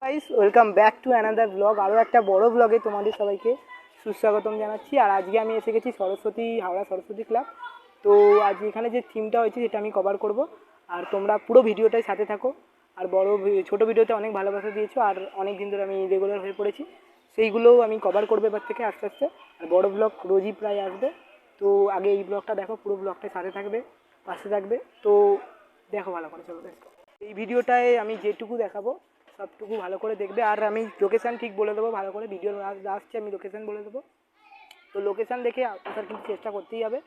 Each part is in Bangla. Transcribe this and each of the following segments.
Guys welcome back to another blog. আরও একটা বড় ব্লগে তোমাদের সবাইকে সুস্বাগতম জানাচ্ছি। আর আজকে আমি এসে গেছি হাওড়া সরস্বতী ক্লাব। তো আজ এখানে যে থিমটা হয়েছে সেটা আমি কভার করব, আর তোমরা পুরো ভিডিওটাই সাথে থাকো। আর ছোটো ভিডিওতে অনেক ভালোবাসা দিয়েছো, আর অনেক দিন ধরে আমি রেগুলার হয়ে পড়েছি, সেইগুলোও আমি কভার করবো এবার থেকে আস্তে আস্তে। আর বড় ব্লগ রোজই প্রায় আসবে। তো আগে এই ব্লগটা দেখো, পুরো ব্লগটাই সাথে থাকবে, পাশে থাকবে। তো দেখো ভালো করে, চলো দেখো। এই ভিডিওটায় আমি যেটুকু দেখাবো সবটুকু ভালো করে দেখবে। আর আমি লোকেশান ঠিক বলে দেবো, ভালো করে ভিডিও আসছে আমি লোকেশান বলে দেবো। তো লোকেশান দেখে আসার কিন্তু চেষ্টা করতেই হবে।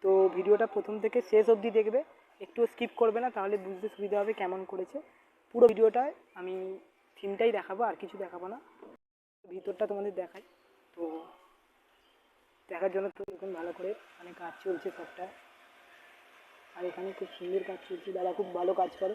তো ভিডিওটা প্রথম থেকে শেষ অবধি দেখবে, একটু স্কিপ করবে না, তাহলে বুঝতে সুবিধা হবে কেমন করেছে। পুরো ভিডিওটায় আমি থিমটাই দেখাবো, আর কিছু দেখাবো না। ভিতরটা তোমাদের দেখাই। তো দেখার জন্য তো এখন ভালো করে কাজ চলছে সবটা। আর এখানে খুব সুন্দর কাজ চলছে, দাদা খুব ভালো কাজ করে।